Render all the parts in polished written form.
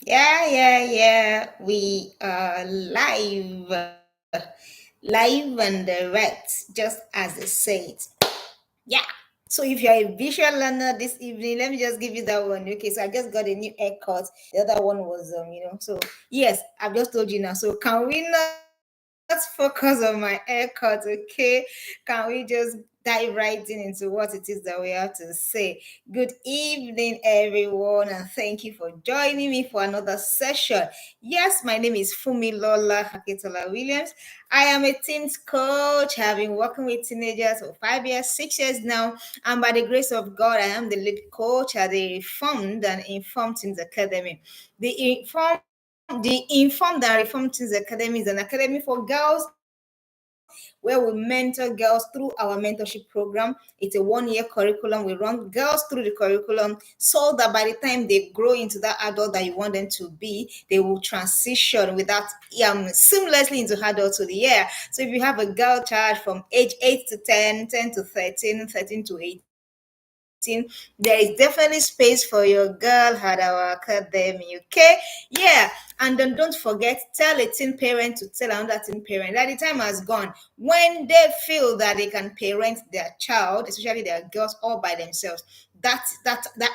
Yeah. We are live and direct, just as they say it. Yeah. So if you're a visual learner this evening, let me just give you that one. Okay, so I just got a new haircut. The other one was, So yes, I've just told you now. So can we not focus on my haircut? Okay, can we just dive right into what it is that we have to say? Good evening, everyone, and thank you for joining me for another session. Yes, my name is Fumi Lola Hakitola Williams. I am a teens coach. I've been working with teenagers for 5 years, 6 years now, and by the grace of God, I am the lead coach at the Reformed and Informed Teens Academy. The Informed and Reformed Teens Academy is an academy for girls where we mentor girls through our mentorship program. It's a 1 year curriculum. We run girls through the curriculum so that by the time they grow into that adult that you want them to be, they will transition without seamlessly into adulthood. Yeah. So if you have a girl child from age 8 to 10, 10 to 13, 13 to 18, there is definitely space for your girl at our academy. Okay. Yeah. And then don't forget, tell a teen parent to tell another teen parent that the time has gone when they feel that they can parent their child, especially their girls, all by themselves. That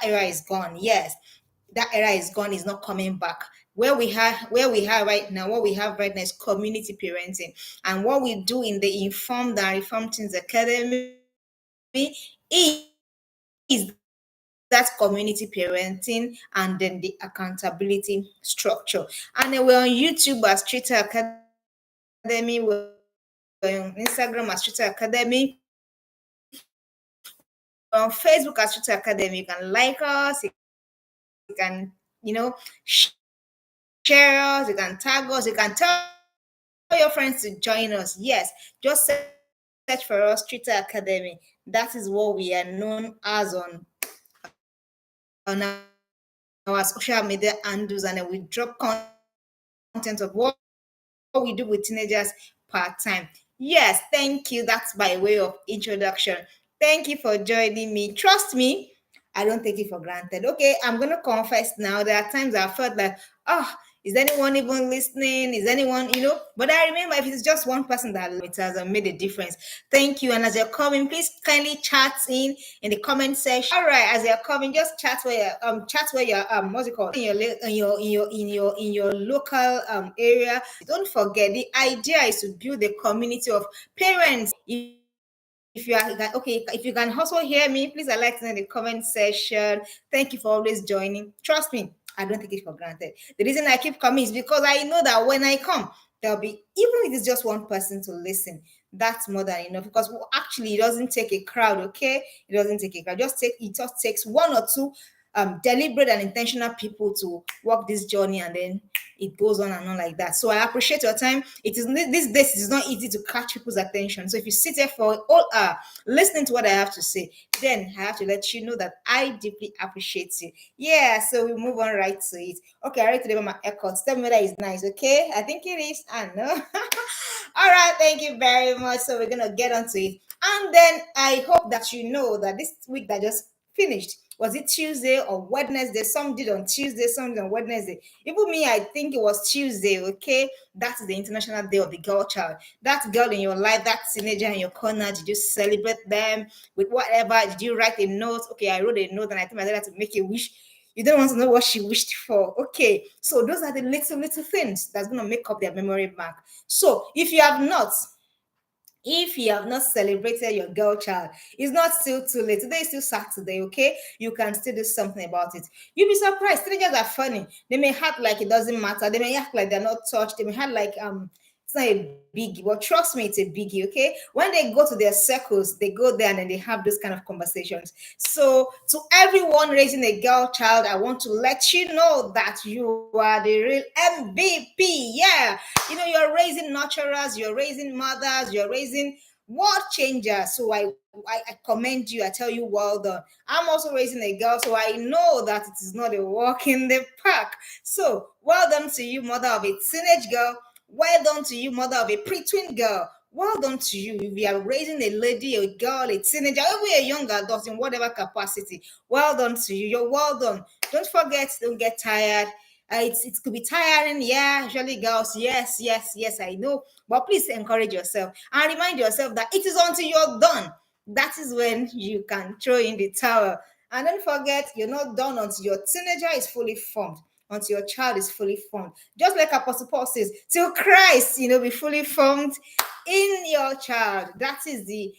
era is gone. Yes, that era is gone. Is not coming back. Where we have right now, what we have right now is community parenting, and what we do in the Informed and Reformed Teens Academy is that community parenting and then the accountability structure. And then we're on YouTube as Streeter Academy, we're on Instagram as Streeter Academy, we're on Facebook as Streeter Academy. You can like us, you can, share us, you can tag us, you can tell your friends to join us. Yes, just search for us, Streeter Academy. That is what we are known as on our social media handles, and then we drop content of what we do with teenagers part time. Yes, thank you. That's by way of introduction. Thank you for joining me. Trust me, I don't take it for granted. Okay, I'm gonna confess now. There are times I felt like, is anyone even listening? Is anyone, But I remember if it's just one person that listens, it has made a difference. Thank you. And as you're coming, please kindly chat in the comment section. All right, as you're coming, just chat where you're what's it called? In your local area. Don't forget, the idea is to build a community of parents. If you can also hear me, please I like to know in the comment section. Thank you for always joining. Trust me, I don't take it for granted. The reason I keep coming is because I know that when I come, there'll be, even if it's just one person to listen, that's more than enough. Because actually, it doesn't take a crowd. Okay, it doesn't take a crowd. It just takes one or two deliberate and intentional people to walk this journey, and then it goes on and on like that. So I appreciate your time. It is these days, it is not easy to catch people's attention. So if you sit there for all listening to what I have to say, then I have to let you know that I deeply appreciate you. Yeah, so we move on right to it. Okay, I already told you about my haircut. Tell me whether it's nice, okay? I think it is. I know. All right, thank you very much. So we're gonna get onto it. And then I hope that you know that this week that just finished, was it Tuesday or Wednesday? Some did on Tuesday, some did on Wednesday. Even me, I think it was Tuesday, okay? That's the International Day of the Girl Child. That girl in your life, that teenager in your corner, did you celebrate them with whatever? Did you write a note? Okay, I wrote a note and I told my daughter to make a wish. You don't want to know what she wished for. Okay, so those are the little things that's going to make up their memory bank. So if you have not celebrated your girl child, it's not still too late. Today is still Saturday, okay? You can still do something about it. You'll be surprised. Teenagers are funny. They may act like it doesn't matter. They may act like they're not touched. They may act like it's not a biggie. But trust me, it's a biggie, okay? When they go to their circles, they go there and then they have those kind of conversations. So to everyone raising a girl child, I want to let you know that you are the real MVP. Yeah, you're raising nurturers, you're raising mothers, you're raising world changers. So I commend you. I tell you, well done. I'm also raising a girl, so I know that it is not a walk in the park. So well done to you, mother of a teenage girl. Well done to you, mother of a pre-twin girl. Well done to you. If you are raising a lady, a girl, a teenager, even a young adult in whatever capacity, well done to you. You're well done. Don't forget, don't get tired. It could be tiring, yeah, usually girls, yes, yes, yes, I know. But please encourage yourself and remind yourself that it is until you're done. That is when you can throw in the towel. And don't forget, you're not done until your teenager is fully formed, until your child is fully formed. Just like Apostle Paul says, till Christ, be fully formed in your child. That is the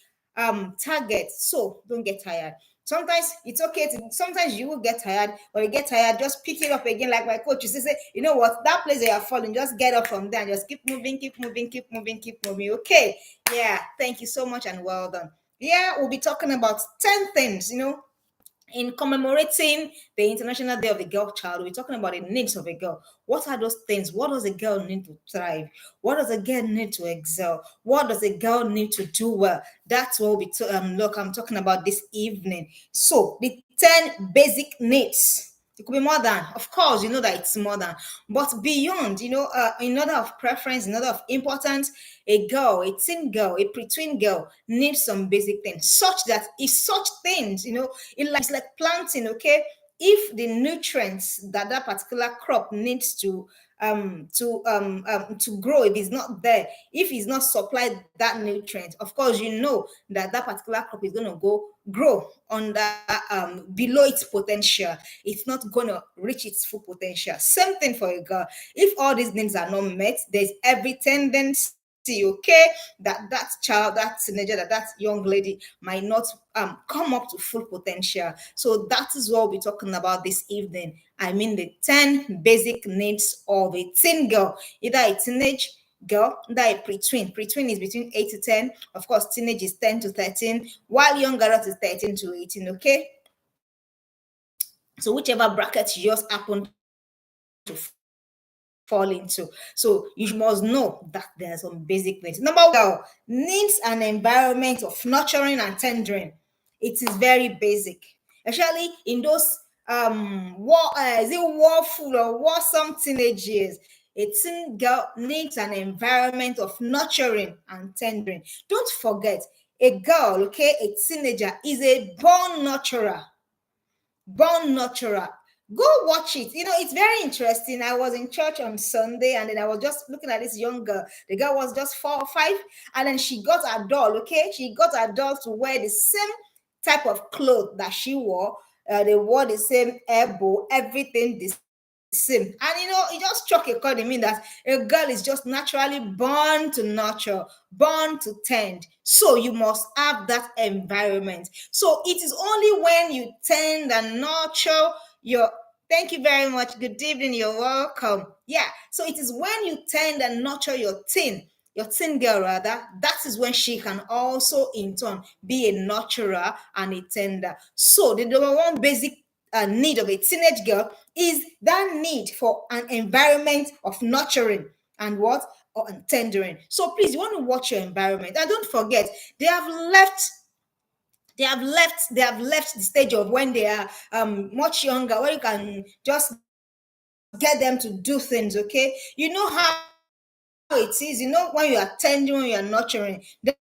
target. So don't get tired. Sometimes it's okay to, sometimes you will get tired, or you get tired, just pick it up again. Like my coach used to say, you know what, that place that you're falling, just get up from there and just keep moving, keep moving, keep moving, keep moving. Okay. Yeah. Thank you so much and well done. Yeah, we'll be talking about 10 things, in commemorating the International Day of the Girl Child. We're talking about the needs of a girl. What are those things? What does a girl need to thrive? What does a girl need to excel? What does a girl need to do well? That's what look, I'm talking about this evening. So the 10 basic needs. It could be more than, of course, you know that it's more than, but beyond, in order of preference, in order of importance, a girl, a teen girl, a preteen girl needs some basic things, such that if such things, it's like planting, okay? If the nutrients that that particular crop needs to grow, if it's not there, if it's not supplied that nutrient, of course you know that that particular crop is going to go grow under below its potential. It's not going to reach its full potential. Same thing for a girl. If all these needs are not met, there's every tendency, okay, that child, that teenager, that young lady might not come up to full potential. So that is what we'll be talking about this evening. I mean, the 10 basic needs of a teen girl, either a teenage girl, either a pre-tween. Pre-tween is between 8 to 10. Of course, teenage is 10 to 13, while young adult is 13 to 18, okay? So whichever bracket you just happen to fall into. So you must know that there are some basic needs. Number one, needs an environment of nurturing and tendering. It is very basic, especially in those warful or warsome teenage years. A teen girl needs an environment of nurturing and tendering. Don't forget, a girl, okay, a teenager is a born nurturer. Born nurturer. Go watch it. It's very interesting. I was in church on Sunday, and then I was just looking at this young girl. The girl was just 4 or 5, and then she got her doll. Okay, she got her doll to wear the same type of clothes that she wore. They wore the same elbow, everything the same. And it just struck a chord in me that a girl is just naturally born to nurture, born to tend. So you must have that environment. So it is only when you tend and nurture your, thank you very much, good evening, you're welcome. Yeah, so it is when you tend and nurture your teen girl rather, that is when she can also in turn be a nurturer and a tender. So the number one basic need of a teenage girl is that need for an environment of nurturing and what, or tendering. So please, you want to watch your environment, and don't forget, they have left the stage of when they are much younger, where you can just get them to do things. Okay, you know how it is. When you are tending, when you are nurturing, there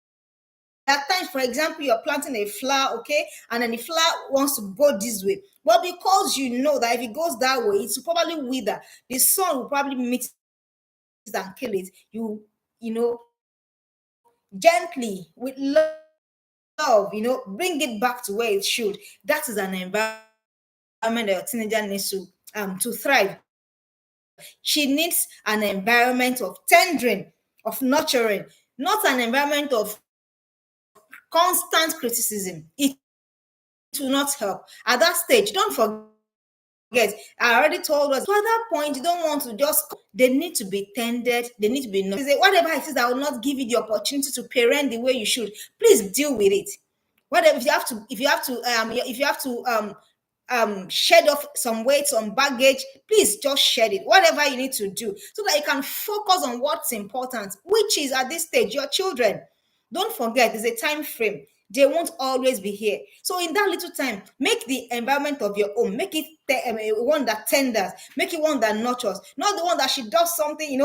are times, for example, you're planting a flower, okay, and then the flower wants to go this way. But because you know that if it goes that way, it will probably wither. The sun will probably meet it and kill it. You gently, with love, bring it back to where it should. That is an environment that your teenager needs to thrive. She needs an environment of tendering, of nurturing, not an environment of constant criticism. It will not help. At that stage, don't forget, I already told us, so at that point, you don't want to just, they need to be tended, they need to be nurtured. Whatever it is that will not give you the opportunity to parent the way you should, please deal with it. Whatever, if you have to shed off some weight, some baggage, please just shed it. Whatever you need to do so that you can focus on what's important, which is at this stage your children. Don't forget, there's a time frame. They won't always be here. So in that little time, make the environment of your home, make it one that tenders, make it one that nurtures, not the one that she does something,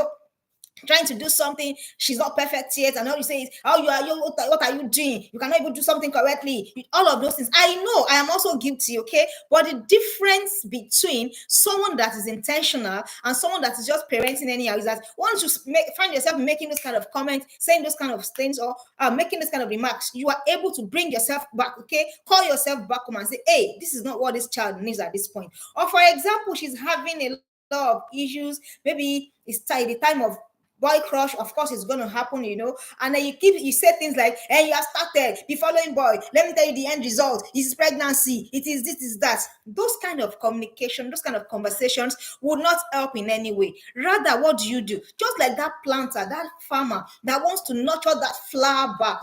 trying to do something, she's not perfect yet, and all you say is, "Oh, what are you doing? You cannot even do something correctly." All of those things. I know I am also guilty, okay? But the difference between someone that is intentional and someone that is just parenting anyhow is that once you find yourself making those kind of comments, saying those kind of things, or making this kind of remarks, you are able to bring yourself back, okay? Call yourself back home and say, "Hey, this is not what this child needs at this point." Or for example, she's having a lot of issues. Maybe it's the time of boy crush. Of course it's going to happen, and then you say things like, "Hey, you have started be following boy, let me tell you the end result is pregnancy, it is this, is that." Those kind of communication, those kind of conversations would not help in any way. Rather, what do? Just like that planter, that farmer that wants to nurture that flower back,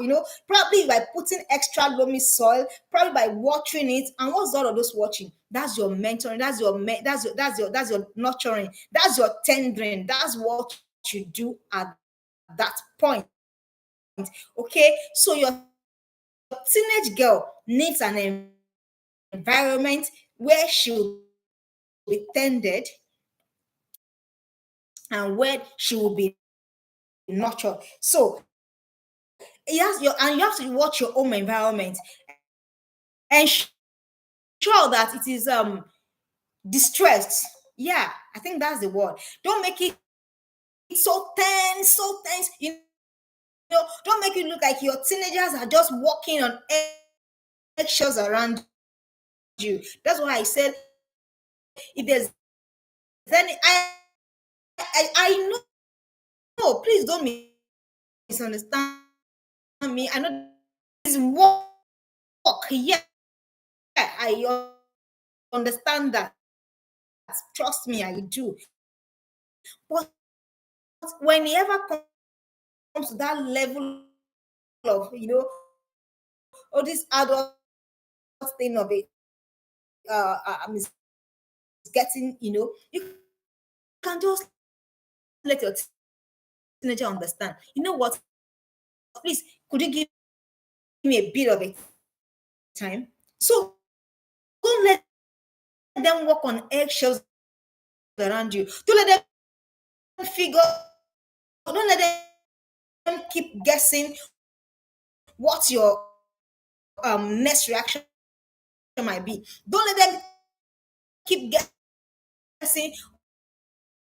probably by putting extra loamy soil, probably by watering it. And what's all of those watching? That's your mentoring, that's your nurturing, that's your tendering, that's what you do at that point. Okay, so your teenage girl needs an environment where she'll be tended and where she will be nurtured. So you have to watch your own environment and sure that it is distressed. Yeah, I think that's the word. Don't make it so tense, don't make it look like your teenagers are just walking on eggshells around you. That's why I said, if there's any, I know. No, please don't misunderstand me. I know this work. Yeah, I understand that. Trust me, I do. But whenever comes to that level of, all this adult thing of it, I'm getting, you can just let your teenager understand. You know what? Please, could you give me a bit of it time? So don't let them walk on eggshells around you. Don't let them figure. Don't let them keep guessing what your next reaction might be. Don't let them keep guessing.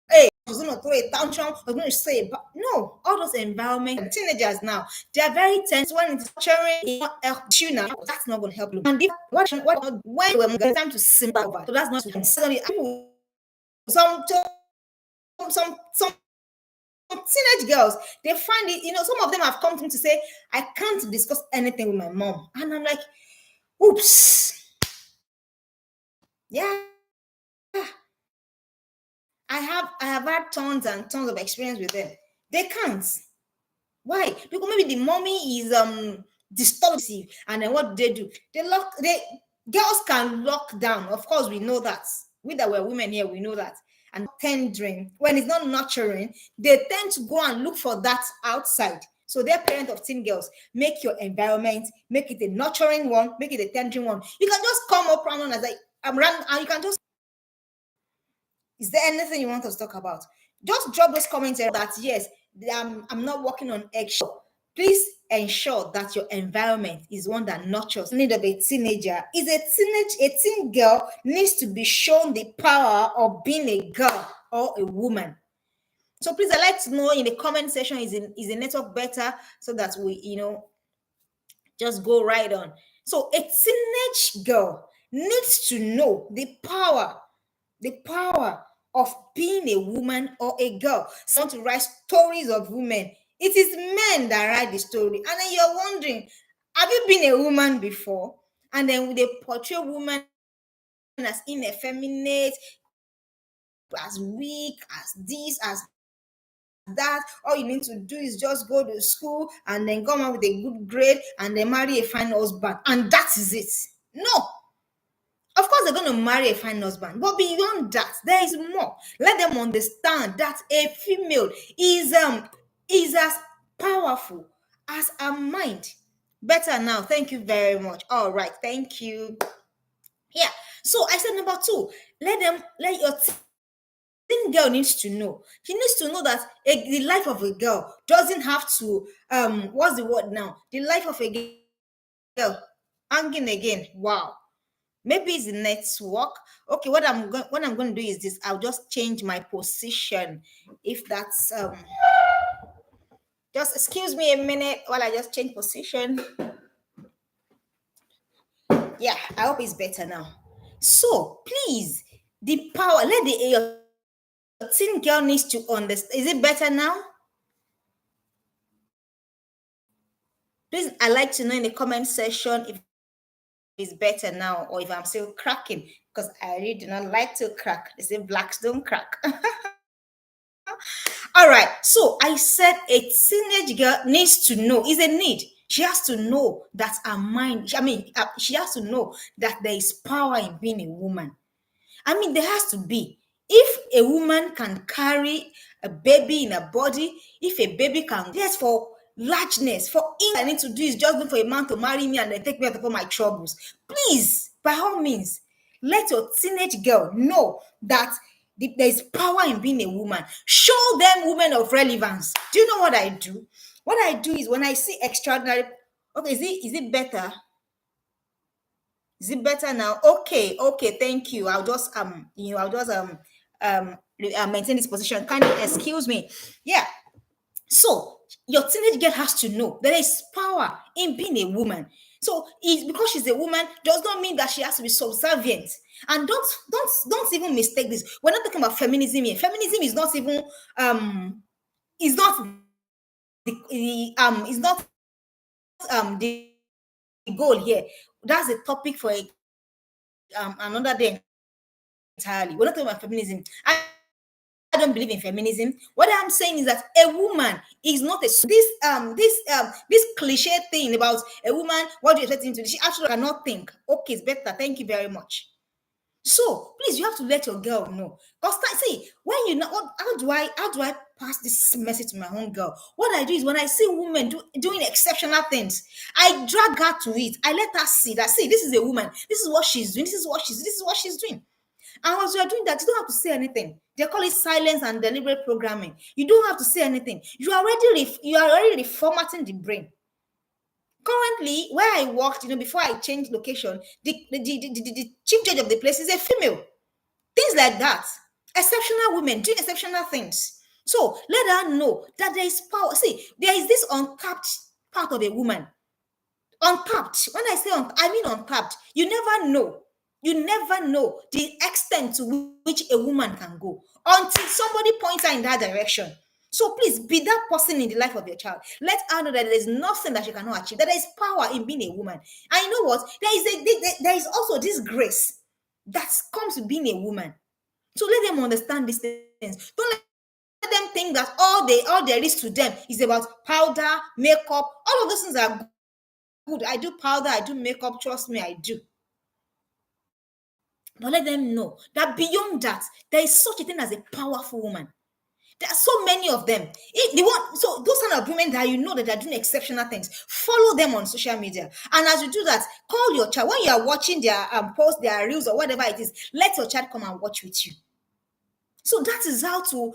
Hey, I was gonna throw a tantrum. I was gonna say, but no, all those environment teenagers now, they are very tense when it's sharing. You now, that's not gonna help you. And if, what when we're time to simmer over, so that's not suddenly some some teenage girls, they find it, some of them have come to me to say, "I can't discuss anything with my mom." And I'm like, oops. Yeah. I have had tons and tons of experience with them. They can't. Why? Because maybe the mommy is distortive, and then what do? They girls can lock down. Of course, we know that. We that were women here, we know that. And tendering, when it's not nurturing, they tend to go and look for that outside. So they're parent of teen girls. Make your environment, make it a nurturing one, make it a tendering one. You can just come up around as like I'm random, and you can just. Is there anything you want us to talk about? Just drop those comments there that yes, I'm not working on eggshell. Please ensure that your environment is one that nurtures. Need of a teenager is a teen girl needs to be shown the power of being a girl or a woman. So please, I'd like to know in the comment section, is the network better, so that we, just go right on. So a teenage girl needs to know the power of being a woman or a girl. Some to write stories of women. It is men that write the story. And then you're wondering, have you been a woman before? And then they portray women as ineffeminate, as weak, as this, as that. All you need to do is just go to school and then come out with a good grade and then marry a fine husband. And that is it. No, of course, they're going to marry a fine husband, but beyond that, there is more. Let them understand that a female is as powerful as a mind. Better now. Thank you very much. All right, thank you. Yeah. So I said number two, let your teen girl needs to know. She needs to know that the life of a girl doesn't have to what's the word now? The life of a girl hanging again. Wow. Maybe it's the network. Okay, what I'm going to do is this. I'll just change my position. If that's just excuse me a minute while I just change position. Yeah, I hope it's better now. So please, the power, let the your teen girl needs to understand. Is it better now? Please, I'd like to know in the comment section if it's better now or if I'm still cracking, because I really do not like to crack. They say blacks don't crack. All right. So I said a teenage girl needs to know, is a need. She has to know that her mind, she has to know that there is power in being a woman. I mean, there has to be. If a woman can carry a baby in her body, if a baby can, yes, for largeness, for I need to do is just look for a man to marry me and then take me out of all my troubles. Please, by all means, let your teenage girl know that there's power in being a woman. Show them women of relevance. Do you know what I do? What I do is when I see extraordinary, okay, is it better? Is it better now? Okay, okay, thank you. I'll just maintain this position. Kindly excuse me. Yeah. So your teenage girl has to know there is power in being a woman. So it's because she's a woman does not mean that she has to be subservient. And don't even mistake this. We're not talking about feminism here. Feminism is not even is not is not the goal here. That's a topic for another day entirely. We're not talking about feminism. I don't believe in feminism. What I'm saying is that a woman is not a this cliche thing about a woman. What do you expect him to do? She actually cannot think. Okay, it's better. Thank you very much. So please, you have to let your girl know. Because see, when you know how do I pass this message to my own girl? What I do is when I see women doing exceptional things, I drag her to it. I let her see that this is a woman. This is what she's doing. This is what she's doing. And as you're doing that, you don't have to say anything. They call it silence and deliberate programming. You don't have to say anything. You are already reformatting the brain. Currently, where I worked, before I changed location, the chief judge of the place is a female. Things like that. Exceptional women doing exceptional things. So let her know that there is power. See, there is this untapped part of a woman. Untapped. When I say I mean untapped. You never know. You never know the extent to which a woman can go until somebody points her in that direction. So please be that person in the life of your child. Let her know that there is nothing that she cannot achieve. That there is power in being a woman. And you know what? There is also this grace that comes with being a woman. So let them understand these things. Don't let them think that all there is to them is about powder, makeup. All of those things are good. I do powder, I do makeup. Trust me, I do. But let them know that beyond that, there is such a thing as a powerful woman. There are so many of them. So those kind of women that you know that they're doing exceptional things, follow them on social media. And as you do that, call your child. When you are watching their post, their reels, or whatever it is, let your child come and watch with you. So that is how to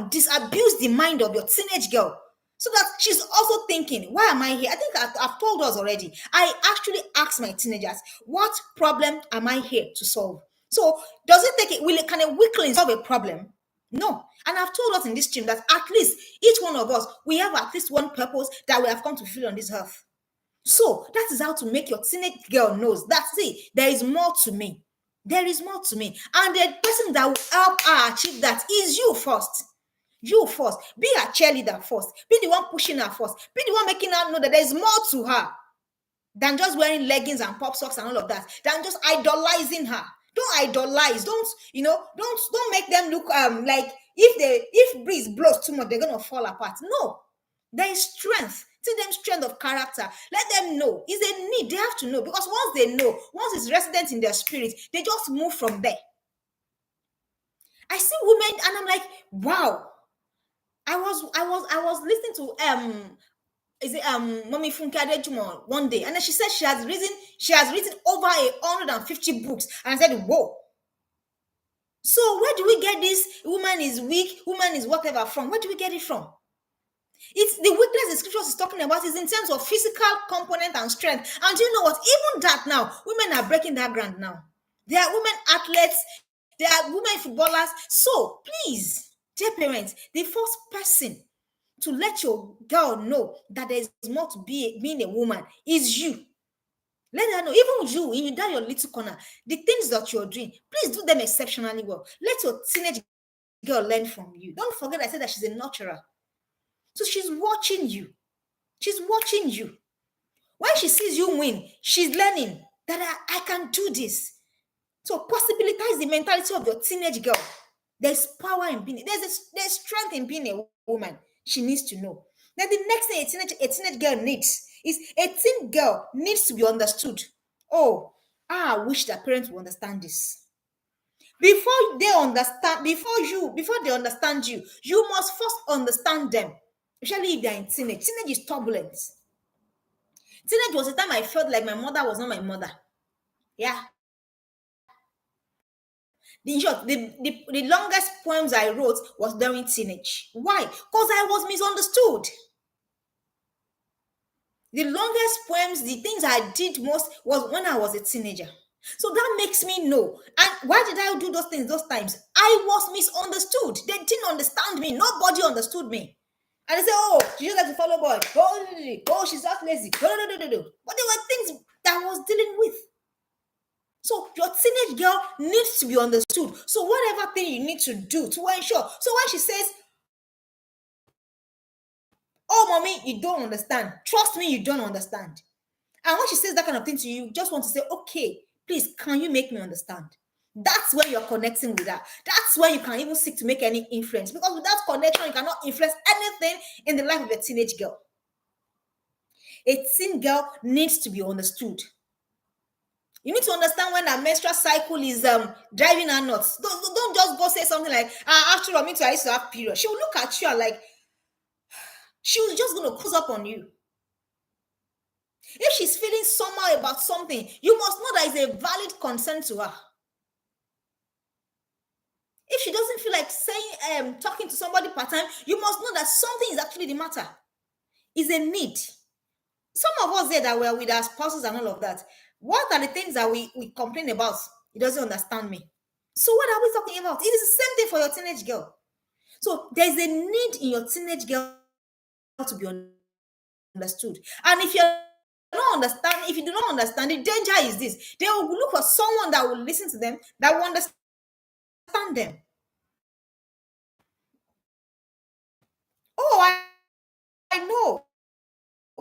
disabuse the mind of your teenage girl. So that she's also thinking, why am I here? I think I've told us already. I actually ask my teenagers, what problem am I here to solve? So does it take it? Can a weakling solve a problem? No. And I've told us in this stream that at least each one of us, we have at least one purpose that we have come to fulfill on this earth. So that is how to make your teenage girl knows that, see, there is more to me. There is more to me. And the person that will help her achieve that is you first. You first. Be a cheerleader first. Be the one pushing her first. Be the one making her know that there's more to her than just wearing leggings and pop socks and all of that. Than just idolizing her. Don't idolize. Don't make them look like if breeze blows too much, they're gonna fall apart. No. There is strength. Teach them strength of character. Let them know. It's a need. They have to know. Because once they know, once it's resident in their spirit, they just move from there. I see women and I'm like, wow. I was listening to is it Mommy Funke Adejumo one day, and then she said she has written over 150 books. And I said, whoa. So where do we get this woman is weak, woman is whatever from? Where do we get it from? It's the weakness the scriptures is talking about is in terms of physical component and strength. And do you know what? Even that now, women are breaking that ground now. There are women athletes, there are women footballers. So please, dear parents, the first person to let your girl know that there is more to being a woman is you. Let her know, even you, in that your little corner, the things that you're doing, please do them exceptionally well. Let your teenage girl learn from you. Don't forget I said that she's a nurturer. So she's watching you. She's watching you. When she sees you win, she's learning that I can do this. So possibilitize the mentality of your teenage girl. There's power in being, there's strength in being a woman. She needs to know. Now the next thing a teenage girl needs is a teen girl needs to be understood. Oh, I wish that parents would understand this. Before they understand, before they understand you, you must first understand them. Especially if they're in teenage. Teenage is turbulent. Teenage was the time I felt like my mother was not my mother. Yeah. In short, the longest poems I wrote was during teenage. Why? Because I was misunderstood. The longest poems, the things I did most was when I was a teenager. So that makes me know. And why did I do those things those times? I was misunderstood. They didn't understand me. Nobody understood me. And they say, oh, she just like to follow boy. Oh, she's not lazy. No. But there were things that I was dealing with. So your teenage girl needs to be understood. So whatever thing you need to do to ensure. So when she says, oh, mommy, you don't understand. Trust me, you don't understand. And when she says that kind of thing to you, you just want to say, okay, please, can you make me understand? That's when you're connecting with her. That's when you can even seek to make any influence. Because without connection, you cannot influence anything in the life of a teenage girl. A teen girl needs to be understood. You need to understand when a menstrual cycle is driving her nuts. Don't just go say something like, after all, me too, I used to have period. She will look at you and like, she was just going to close up on you. If she's feeling somehow about something, you must know that it's a valid concern to her. If she doesn't feel like saying, talking to somebody part-time, you must know that something is actually the matter. It's a need. Some of us there that were with our spouses and all of that, what are the things that we complain about? He doesn't understand me. So what are we talking about? It is the same thing for your teenage girl. So there's a need in your teenage girl to be understood. And if you're not understand, if you do not understand, the danger is this: they will look for someone that will listen to them, that will understand them. Oh, I know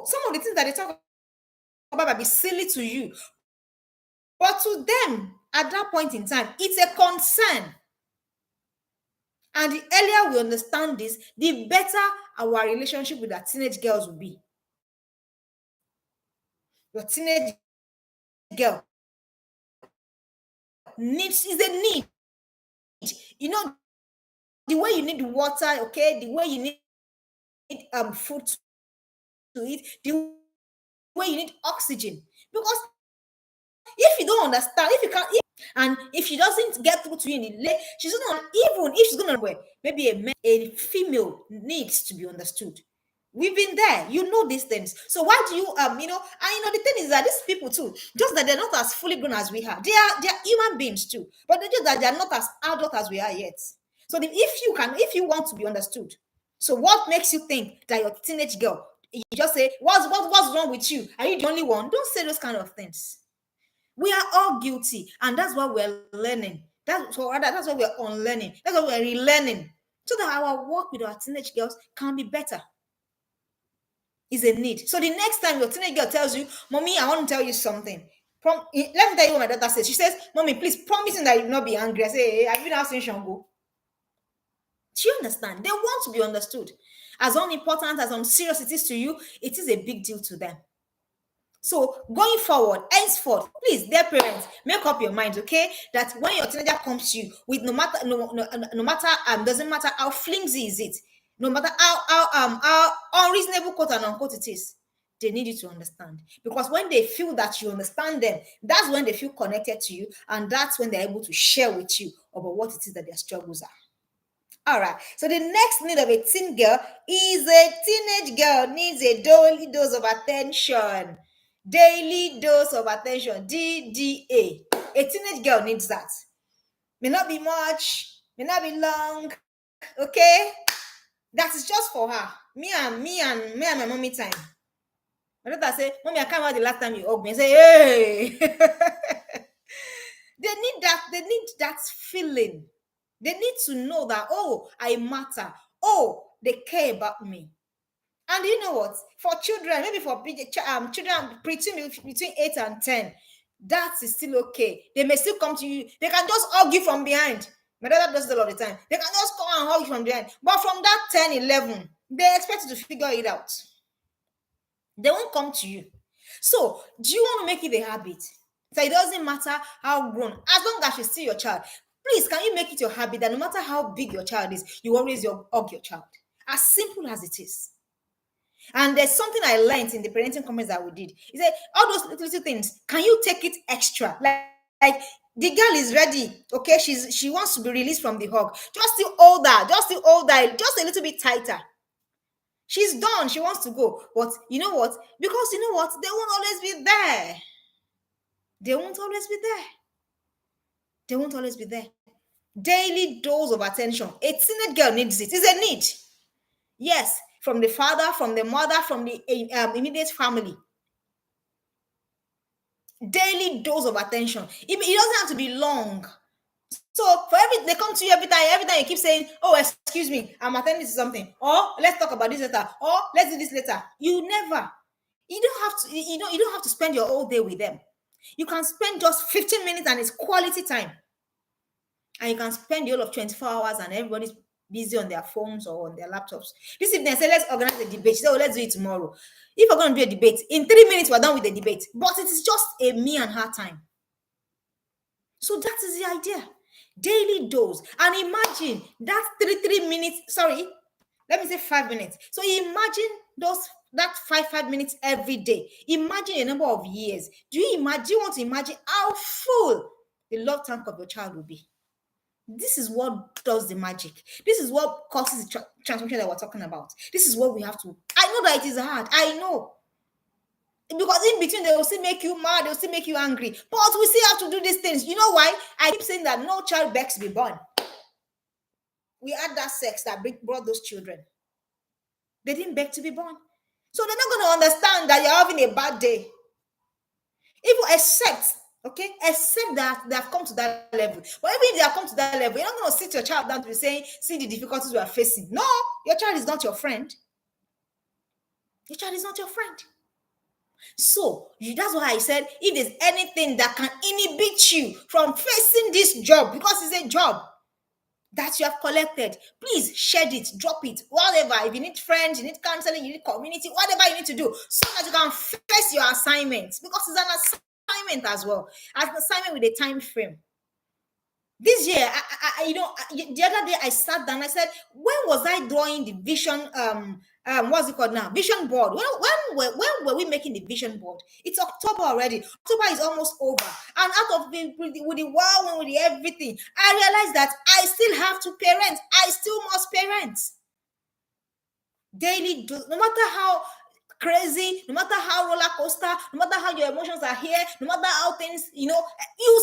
some of the things that they talk about might be silly to you, but to them at that point in time, it's a concern. And the earlier we understand this, the better our relationship with our teenage girls will be. Your teenage girl is a need. You know, the way you need water, okay, the way you need food to eat, the way you need oxygen. Because if you don't understand, if you can't, and if she doesn't get through to you in the late, she's not, even if she's gonna wear, maybe a female needs to be understood. We've been there, you know these things. So why do you the thing is that these people too, just that they're not as fully grown as we are. They are human beings too, but they just that they're not as adult as we are yet. So if you want to be understood, so what makes you think that your teenage girl, you just say, what's wrong with you? Are you the only one? Don't say those kind of things. We are all guilty, and that's why we're learning. That's why we're unlearning. That's why we're relearning, so that our work with our teenage girls can be better. Is a need. So the next time your teenage girl tells you, "Mommy, I want to tell you something." Let me tell you what my daughter says. She says, "Mommy, please promise me that you will not be angry." I say, "Hey, have you now seen Shango?" Do you understand? They want to be understood. As unimportant, as unserious it is to you, it is a big deal to them. So going forward, henceforth, please, dear parents, make up your minds, okay? That when your teenager comes to you with no matter doesn't matter how flimsy is it, no matter how unreasonable quote and unquote it is, They need you to understand. Because when they feel that you understand them, that's when they feel connected to you. And that's when they're able to share with you about what it is that their struggles are. All right. So the next need of a teen girl is a teenage girl needs a daily dose of attention. Daily dose of attention. DDA. A teenage girl needs that. May not be much, may not be long. Okay? That is just for her. Me and my mommy time. My daughter say, Mommy, I can't remember the last time you hugged me. I say, hey. They need that feeling. They need to know that, oh, I matter. Oh, they care about me. And you know what? For children, maybe for children between 8 and 10, that is still okay. They may still come to you. They can just hug you from behind. My daughter does that all the time. They can just come and hug you from behind. But from that 10, 11, they expect you to figure it out. They won't come to you. So, do you want to make it a habit? So it doesn't matter how grown, as long as she's still your child. Please, can you make it your habit that no matter how big your child is, you always hug your child? As simple as it is. And there's something I learned in the parenting conference that we did. He said, all those little things, can you take it extra? Like the girl is ready. Okay, she wants to be released from the hug. Just still hold her, just a little bit tighter. She's done. She wants to go. But you know what? Because you know what? They won't always be there. They won't always be there. They won't always be there. Daily dose of attention. A teenage girl needs it. It's a need. Yes, from the father, from the mother, from the immediate family. Daily dose of attention. It doesn't have to be long. So they come to you every time you keep saying, oh, excuse me, I'm attending to something, or let's talk about this later, or let's do this later. You don't have to spend your whole day with them. You can spend just 15 minutes and it's quality time. And you can spend the whole of 24 hours and everybody's busy on their phones or on their laptops. This evening, I say, let's organize a debate. She said, oh, let's do it tomorrow. If we're going to do a debate, in 3 minutes, we're done with the debate. But it is just a me and her time. So that is the idea. Daily dose. And imagine that 3 minutes, let me say 5 minutes. So imagine that 5 minutes every day. Imagine a number of years. Do you want to imagine how full the love tank of your child will be? This is what does the magic. This is what causes the transformation that we're talking about. This is what we have to. I know that it is hard. I know. Because in between, they will still make you mad, they will still make you angry. But we still have to do these things. You know why? I keep saying that no child begs to be born. We had that sex that brought those children. They didn't beg to be born. So they're not going to understand that you're having a bad day. Even except that they have come to that level. But even if they have come to that level, you're not going to sit your child down to be saying, see the difficulties we are facing. No, your child is not your friend. Your child is not your friend. So that's why I said, if there's anything that can inhibit you from facing this job, because it's a job that you have collected, please shed it, drop it, whatever. If you need friends, you need counseling, you need community, whatever you need to do, so that you can face your assignments, because it's an assignment as well, as an assignment with a time frame. This year, the other day I sat down. I said, when was I drawing the vision? What's it called now? Vision board. When were we making the vision board? It's October already. October is almost over, and out of with the wow, with the everything, I realized that I still have to parent. I still must parent daily. No matter how crazy, no matter how roller coaster, no matter how your emotions are here, no matter how things, you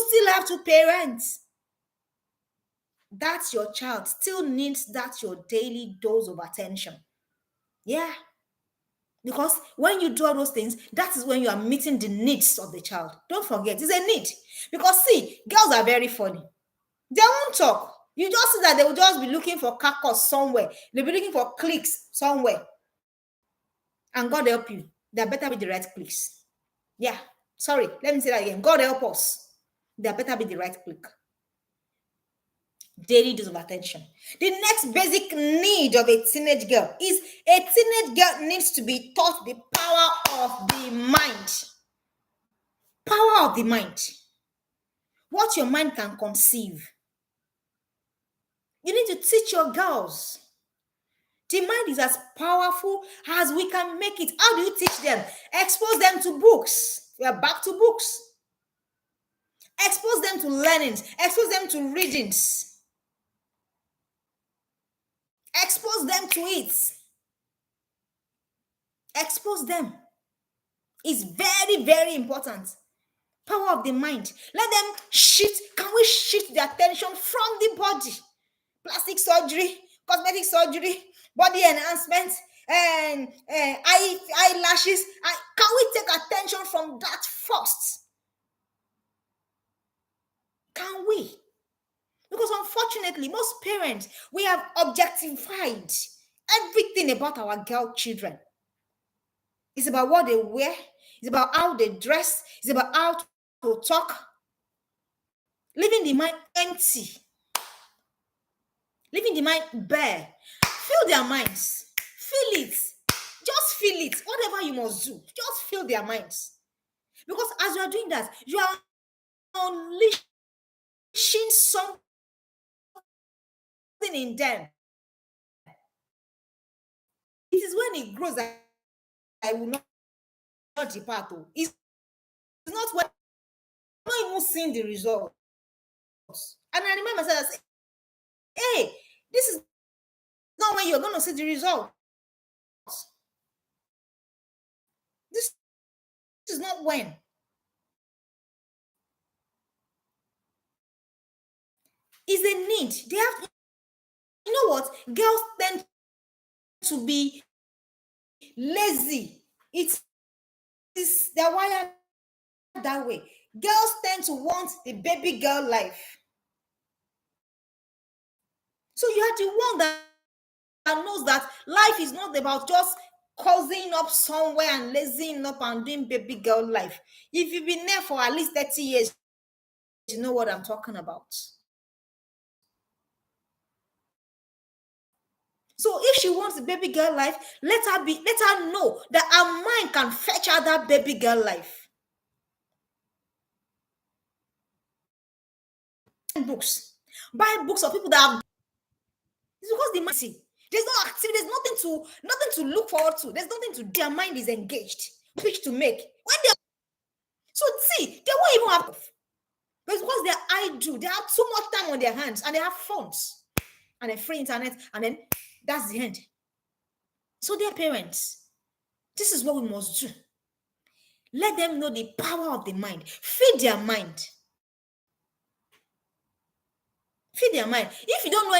still have to parent. That's your child still needs your daily dose of attention. Yeah. Because when you do all those things, that is when you are meeting the needs of the child. Don't forget, it's a need. Because see, girls are very funny. They won't talk. You just see that they will just be looking for carcass somewhere. They'll be looking for clicks somewhere. And God help you. There better be the right clicks. Yeah. Sorry, let me say that again. God help us. There better be the right click. Daily dose of attention. The next basic need of a teenage girl is a teenage girl needs to be taught the power of the mind. Power of the mind. What your mind can conceive. You need to teach your girls The mind is as powerful as we can make it. How do you teach them? Expose them to books. We are back to books. Expose them to learnings. Expose them to readings. Expose them to it. Expose them. It's very, very important. Power of the mind. Let them shift. Can we shift the attention from the body? Plastic surgery, cosmetic surgery, body enhancement, and eyelashes. Can we take attention from that first? Can we? Because unfortunately, most parents, we have objectified everything about our girl children. It's about what they wear. It's about how they dress. It's about how to talk. Leaving the mind empty. Leaving the mind bare. Fill their minds. Feel it. Just feel it. Whatever you must do, just fill their minds. Because as you are doing that, you are unleashing something in them. It is when it grows that I will not depart. It's not when I'm not even seeing the results. And I remember myself, hey, this is not when you're going to see the results. This is not when. It's a need. They have, you know what? Girls tend to be lazy. It's they're wired that way. Girls tend to want the baby girl life. So you are the one that knows that life is not about just cozying up somewhere and lazying up and doing baby girl life. If you've been there for at least 30 years, you know what I'm talking about. So if she wants the baby girl life, let her know that her mind can fetch her that baby girl life. Books. Buy books of people that have. It's because the mind, there's no activity, there's nothing to look forward to. There's nothing to. Their mind is engaged. Pitch to make. When they so see, they won't even have. But it's because they're idle. They have too much time on their hands and they have phones and a free internet, and then that's the end. So their parents, this is what we must do. Let them know the power of the mind. Feed their mind. Feed their mind. If you don't know